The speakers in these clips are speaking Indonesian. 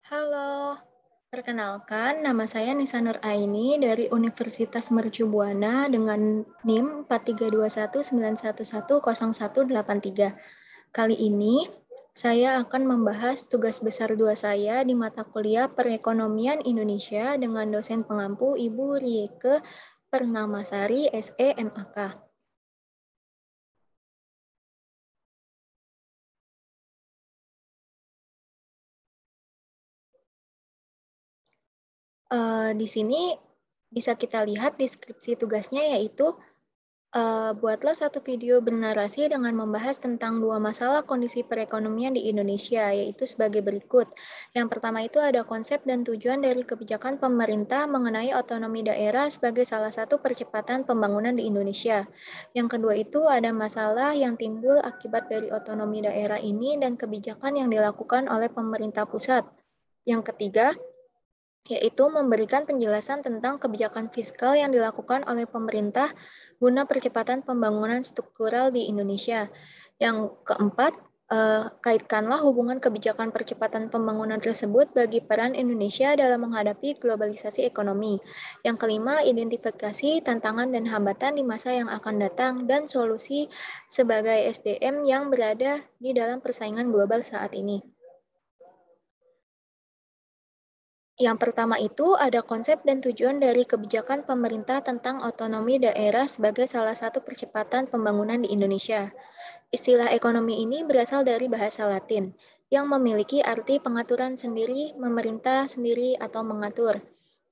Halo, perkenalkan nama saya Nisa Nur Aini dari Universitas Mercu Buana dengan NIM 432191110183. Kali ini saya akan membahas tugas besar 2 saya di mata kuliah Perekonomian Indonesia dengan dosen pengampu Ibu Rieke Pernamasari SE MAK. Di sini bisa kita lihat deskripsi tugasnya yaitu buatlah satu video bernarasi dengan membahas tentang dua masalah kondisi perekonomian di Indonesia, yaitu sebagai berikut. Yang pertama itu ada konsep dan tujuan dari kebijakan pemerintah mengenai otonomi daerah sebagai salah satu percepatan pembangunan di Indonesia. Yang kedua itu ada masalah yang timbul akibat dari otonomi daerah ini dan kebijakan yang dilakukan oleh pemerintah pusat. Yang ketiga, yaitu memberikan penjelasan tentang kebijakan fiskal yang dilakukan oleh pemerintah guna percepatan pembangunan struktural di Indonesia. Yang keempat, kaitkanlah hubungan kebijakan percepatan pembangunan tersebut bagi peran Indonesia dalam menghadapi globalisasi ekonomi. Yang kelima, identifikasi tantangan dan hambatan di masa yang akan datang dan solusi sebagai SDM yang berada di dalam persaingan global saat ini. Yang pertama itu ada konsep dan tujuan dari kebijakan pemerintah tentang otonomi daerah sebagai salah satu percepatan pembangunan di Indonesia. Istilah ekonomi ini berasal dari bahasa Latin yang memiliki arti pengaturan sendiri, memerintah sendiri, atau mengatur.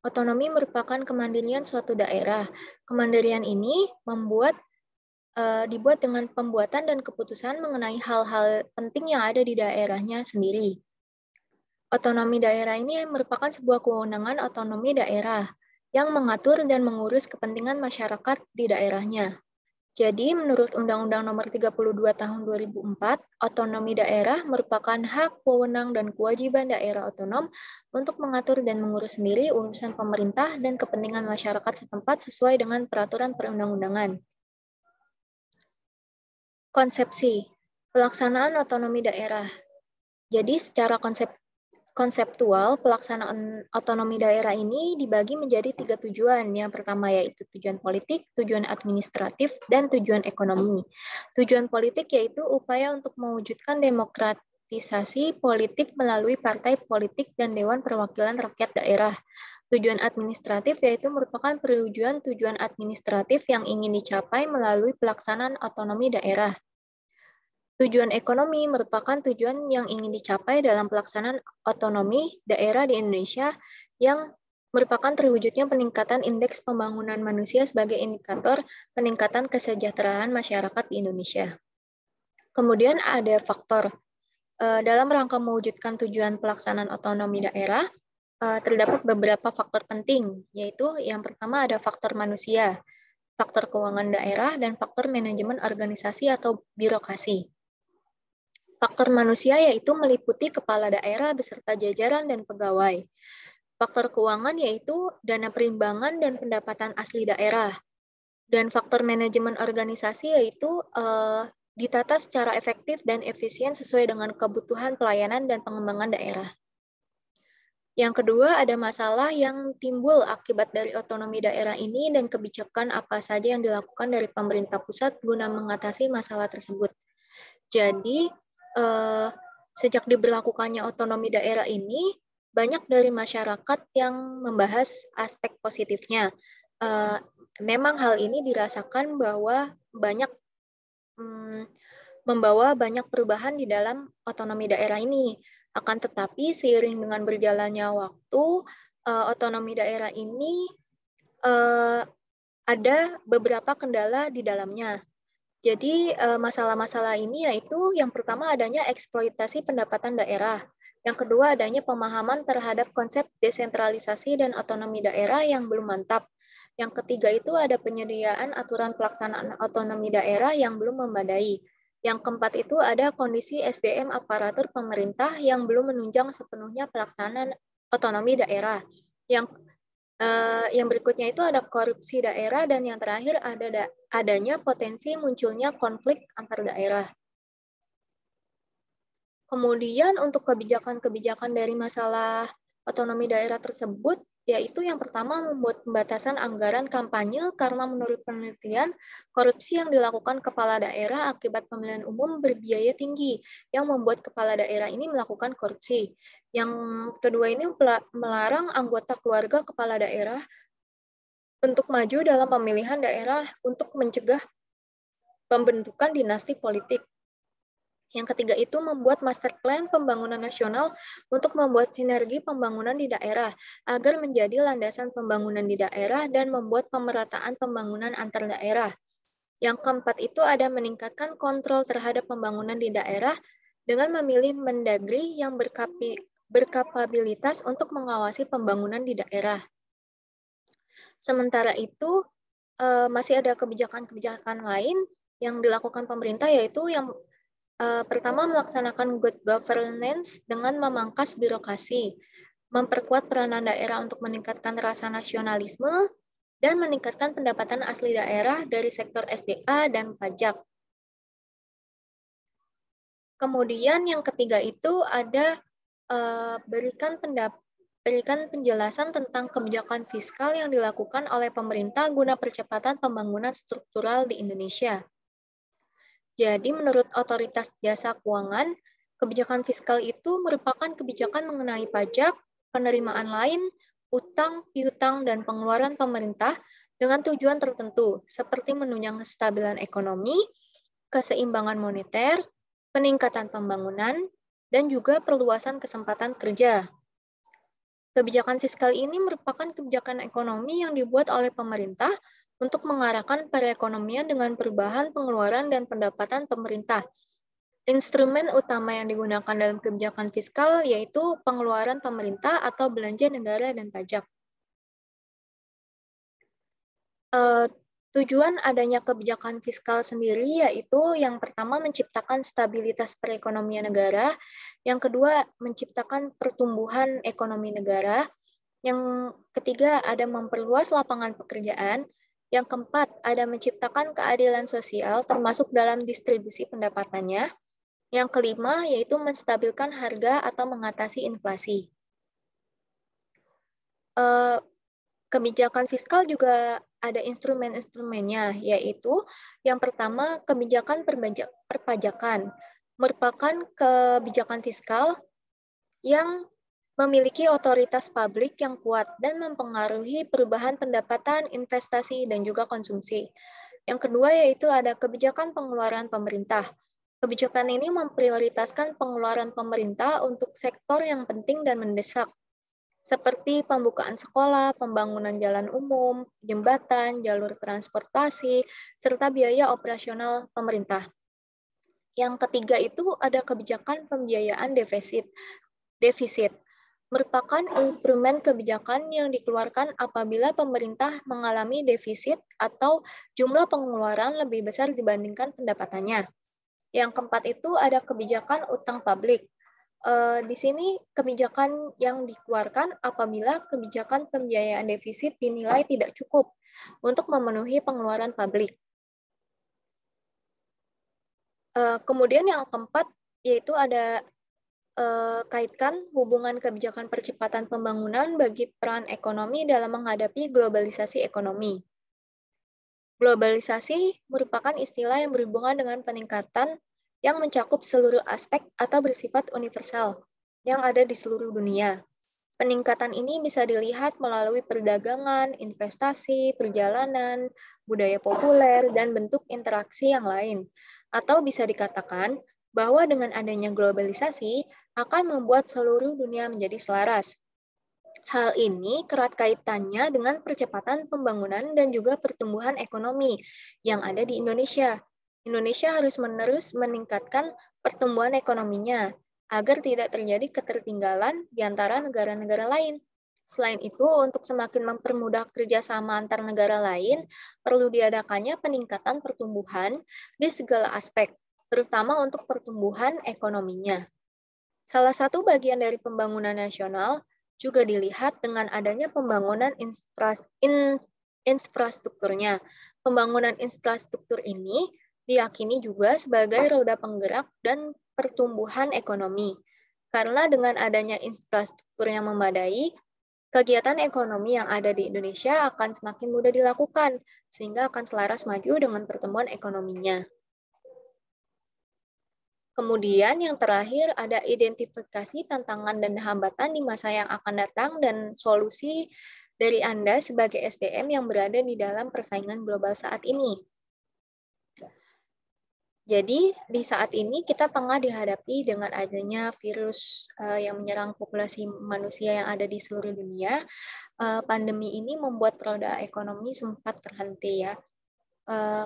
Otonomi merupakan kemandirian suatu daerah. Kemandirian ini dibuat dengan pembuatan dan keputusan mengenai hal-hal penting yang ada di daerahnya sendiri. Otonomi daerah ini merupakan sebuah kewenangan otonomi daerah yang mengatur dan mengurus kepentingan masyarakat di daerahnya. Jadi, menurut Undang-Undang Nomor 32 Tahun 2004, otonomi daerah merupakan hak, wewenang, dan kewajiban daerah otonom untuk mengatur dan mengurus sendiri urusan pemerintah dan kepentingan masyarakat setempat sesuai dengan peraturan perundang-undangan. Konsepsi pelaksanaan otonomi daerah. Jadi, secara konseptual, pelaksanaan otonomi daerah ini dibagi menjadi 3 tujuan. Yang pertama yaitu tujuan politik, tujuan administratif, dan tujuan ekonomi. Tujuan politik yaitu upaya untuk mewujudkan demokratisasi politik melalui partai politik dan Dewan Perwakilan Rakyat Daerah. Tujuan administratif yaitu merupakan perwujudan tujuan administratif yang ingin dicapai melalui pelaksanaan otonomi daerah. Tujuan ekonomi merupakan tujuan yang ingin dicapai dalam pelaksanaan otonomi daerah di Indonesia yang merupakan terwujudnya peningkatan indeks pembangunan manusia sebagai indikator peningkatan kesejahteraan masyarakat di Indonesia. Kemudian ada faktor dalam rangka mewujudkan tujuan pelaksanaan otonomi daerah, terdapat beberapa faktor penting, yaitu yang pertama ada faktor manusia, faktor keuangan daerah, dan faktor manajemen organisasi atau birokrasi. Faktor manusia yaitu meliputi kepala daerah beserta jajaran dan pegawai. Faktor keuangan yaitu dana perimbangan dan pendapatan asli daerah. Dan faktor manajemen organisasi yaitu ditata secara efektif dan efisien sesuai dengan kebutuhan pelayanan dan pengembangan daerah. Yang kedua, ada masalah yang timbul akibat dari otonomi daerah ini dan kebijakan apa saja yang dilakukan dari pemerintah pusat guna mengatasi masalah tersebut. Jadi, sejak diberlakukannya otonomi daerah ini, banyak dari masyarakat yang membahas aspek positifnya. Memang hal ini dirasakan bahwa membawa banyak perubahan di dalam otonomi daerah ini. Akan tetapi, seiring dengan berjalannya waktu, otonomi daerah ini ada beberapa kendala di dalamnya. Jadi masalah-masalah ini yaitu yang pertama adanya eksploitasi pendapatan daerah. Yang kedua adanya pemahaman terhadap konsep desentralisasi dan otonomi daerah yang belum mantap. Yang ketiga itu ada penyediaan aturan pelaksanaan otonomi daerah yang belum memadai. Yang keempat itu ada kondisi SDM aparatur pemerintah yang belum menunjang sepenuhnya pelaksanaan otonomi daerah. Yang berikutnya itu ada korupsi daerah dan yang terakhir adanya potensi munculnya konflik antar daerah. Kemudian untuk kebijakan-kebijakan dari masalah otonomi daerah tersebut, yaitu yang pertama membuat pembatasan anggaran kampanye karena menurut penelitian, korupsi yang dilakukan kepala daerah akibat pemilihan umum berbiaya tinggi yang membuat kepala daerah ini melakukan korupsi. Yang kedua ini melarang anggota keluarga kepala daerah untuk maju dalam pemilihan daerah untuk mencegah pembentukan dinasti politik. Yang ketiga itu membuat master plan pembangunan nasional untuk membuat sinergi pembangunan di daerah agar menjadi landasan pembangunan di daerah dan membuat pemerataan pembangunan antar daerah. Yang keempat itu ada meningkatkan kontrol terhadap pembangunan di daerah dengan memilih mendagri yang berkapabilitas untuk mengawasi pembangunan di daerah. Sementara itu, masih ada kebijakan-kebijakan lain yang dilakukan pemerintah, yaitu yang pertama, melaksanakan good governance dengan memangkas birokrasi, memperkuat peranan daerah untuk meningkatkan rasa nasionalisme, dan meningkatkan pendapatan asli daerah dari sektor SDA dan pajak. Kemudian yang ketiga itu ada berikan penjelasan tentang kebijakan fiskal yang dilakukan oleh pemerintah guna percepatan pembangunan struktural di Indonesia. Jadi menurut Otoritas Jasa Keuangan, kebijakan fiskal itu merupakan kebijakan mengenai pajak, penerimaan lain, utang, piutang, dan pengeluaran pemerintah dengan tujuan tertentu, seperti menunjang kestabilan ekonomi, keseimbangan moneter, peningkatan pembangunan, dan juga perluasan kesempatan kerja. Kebijakan fiskal ini merupakan kebijakan ekonomi yang dibuat oleh pemerintah untuk mengarahkan perekonomian dengan perubahan pengeluaran dan pendapatan pemerintah. Instrumen utama yang digunakan dalam kebijakan fiskal yaitu pengeluaran pemerintah atau belanja negara dan pajak. Tujuan adanya kebijakan fiskal sendiri yaitu yang pertama menciptakan stabilitas perekonomian negara, yang kedua menciptakan pertumbuhan ekonomi negara, yang ketiga ada memperluas lapangan pekerjaan, yang keempat ada menciptakan keadilan sosial termasuk dalam distribusi pendapatannya, yang kelima yaitu menstabilkan harga atau mengatasi inflasi. Kebijakan fiskal juga ada instrumen-instrumennya, yaitu yang pertama kebijakan perpajakan, merupakan kebijakan fiskal yang memiliki otoritas publik yang kuat dan mempengaruhi perubahan pendapatan, investasi, dan juga konsumsi. Yang kedua yaitu ada kebijakan pengeluaran pemerintah. Kebijakan ini memprioritaskan pengeluaran pemerintah untuk sektor yang penting dan mendesak, seperti pembukaan sekolah, pembangunan jalan umum, jembatan, jalur transportasi, serta biaya operasional pemerintah. Yang ketiga itu ada kebijakan pembiayaan defisit. Merupakan instrumen kebijakan yang dikeluarkan apabila pemerintah mengalami defisit atau jumlah pengeluaran lebih besar dibandingkan pendapatannya. Yang keempat itu ada kebijakan utang publik. Di sini kebijakan yang dikeluarkan apabila kebijakan pembiayaan defisit dinilai tidak cukup untuk memenuhi pengeluaran publik. Kemudian yang keempat yaitu ada kaitkan hubungan kebijakan percepatan pembangunan bagi peran ekonomi dalam menghadapi globalisasi ekonomi. Globalisasi merupakan istilah yang berhubungan dengan peningkatan yang mencakup seluruh aspek atau bersifat universal yang ada di seluruh dunia. Peningkatan ini bisa dilihat melalui perdagangan, investasi, perjalanan, budaya populer, dan bentuk interaksi yang lain. Atau bisa dikatakan bahwa dengan adanya globalisasi akan membuat seluruh dunia menjadi selaras. Hal ini erat kaitannya dengan percepatan pembangunan dan juga pertumbuhan ekonomi yang ada di Indonesia. Indonesia harus menerus meningkatkan pertumbuhan ekonominya agar tidak terjadi ketertinggalan di antara negara-negara lain. Selain itu, untuk semakin mempermudah kerjasama antar negara lain, perlu diadakannya peningkatan pertumbuhan di segala aspek, terutama untuk pertumbuhan ekonominya. Salah satu bagian dari pembangunan nasional juga dilihat dengan adanya pembangunan infrastrukturnya. Pembangunan infrastruktur ini diyakini juga sebagai roda penggerak dan pertumbuhan ekonomi. Karena dengan adanya infrastruktur yang memadai, kegiatan ekonomi yang ada di Indonesia akan semakin mudah dilakukan, sehingga akan selaras maju dengan pertumbuhan ekonominya. Kemudian yang terakhir ada identifikasi tantangan dan hambatan di masa yang akan datang dan solusi dari Anda sebagai SDM yang berada di dalam persaingan global saat ini. Jadi di saat ini kita tengah dihadapi dengan adanya virus yang menyerang populasi manusia yang ada di seluruh dunia. Pandemi ini membuat roda ekonomi sempat terhenti ya.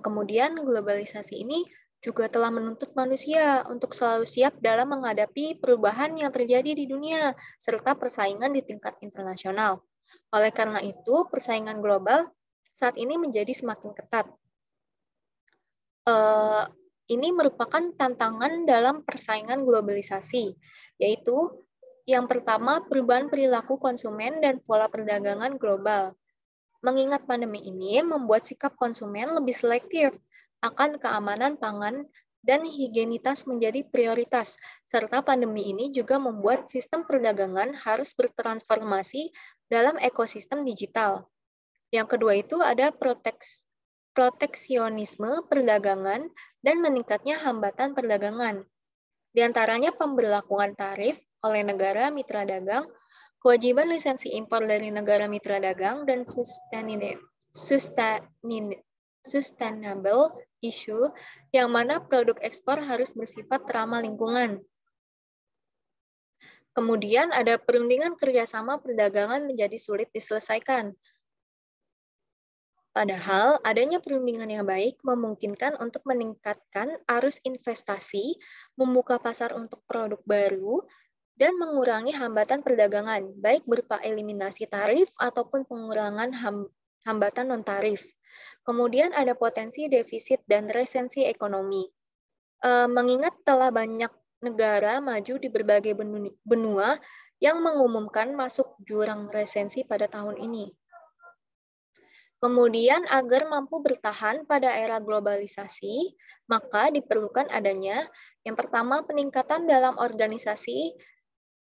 Kemudian globalisasi ini juga telah menuntut manusia untuk selalu siap dalam menghadapi perubahan yang terjadi di dunia, serta persaingan di tingkat internasional. Oleh karena itu, persaingan global saat ini menjadi semakin ketat. Ini merupakan tantangan dalam persaingan globalisasi, yaitu yang pertama, perubahan perilaku konsumen dan pola perdagangan global. Mengingat pandemi ini membuat sikap konsumen lebih selektif akan keamanan pangan dan higienitas menjadi prioritas, serta pandemi ini juga membuat sistem perdagangan harus bertransformasi dalam ekosistem digital. Yang kedua itu ada proteksionisme perdagangan dan meningkatnya hambatan perdagangan. Di antaranya pemberlakuan tarif oleh negara mitra dagang, kewajiban lisensi impor dari negara mitra dagang, dan sustainable issue yang mana produk ekspor harus bersifat ramah lingkungan. Kemudian ada perundingan kerjasama perdagangan menjadi sulit diselesaikan. Padahal adanya perundingan yang baik memungkinkan untuk meningkatkan arus investasi, membuka pasar untuk produk baru, dan mengurangi hambatan perdagangan, baik berupa eliminasi tarif ataupun pengurangan hambatan non-tarif. Kemudian ada potensi defisit dan resensi ekonomi. Mengingat telah banyak negara maju di berbagai benua yang mengumumkan masuk jurang resensi pada tahun ini. Kemudian, agar mampu bertahan pada era globalisasi, maka diperlukan adanya yang pertama peningkatan dalam organisasi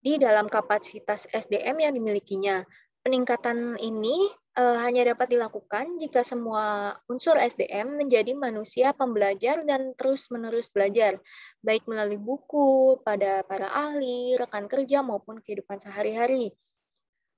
di dalam kapasitas SDM yang dimilikinya. Peningkatan ini hanya dapat dilakukan jika semua unsur SDM menjadi manusia pembelajar dan terus-menerus belajar, baik melalui buku, pada para ahli, rekan kerja, maupun kehidupan sehari-hari.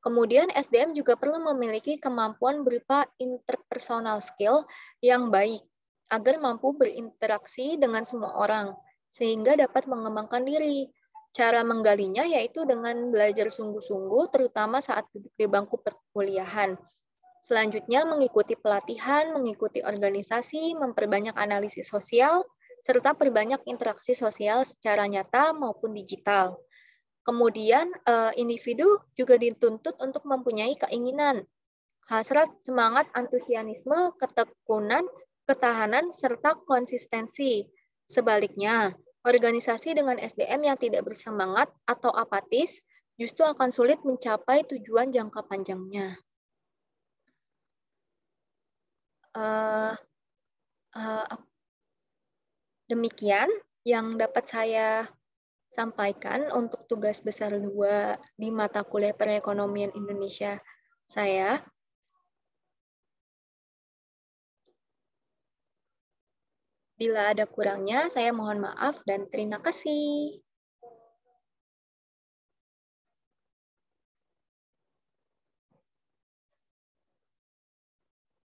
Kemudian SDM juga perlu memiliki kemampuan berupa interpersonal skill yang baik agar mampu berinteraksi dengan semua orang sehingga dapat mengembangkan diri. Cara menggalinya yaitu dengan belajar sungguh-sungguh terutama saat duduk di bangku perkuliahan. Selanjutnya mengikuti pelatihan, mengikuti organisasi, memperbanyak analisis sosial, serta perbanyak interaksi sosial secara nyata maupun digital. Kemudian individu juga dituntut untuk mempunyai keinginan, hasrat, semangat, antusiasme, ketekunan, ketahanan, serta konsistensi. Sebaliknya, organisasi dengan SDM yang tidak bersemangat atau apatis justru akan sulit mencapai tujuan jangka panjangnya. Demikian yang dapat saya sampaikan untuk tugas besar 2 di mata kuliah perekonomian Indonesia saya. Bila ada kurangnya, saya mohon maaf dan terima kasih.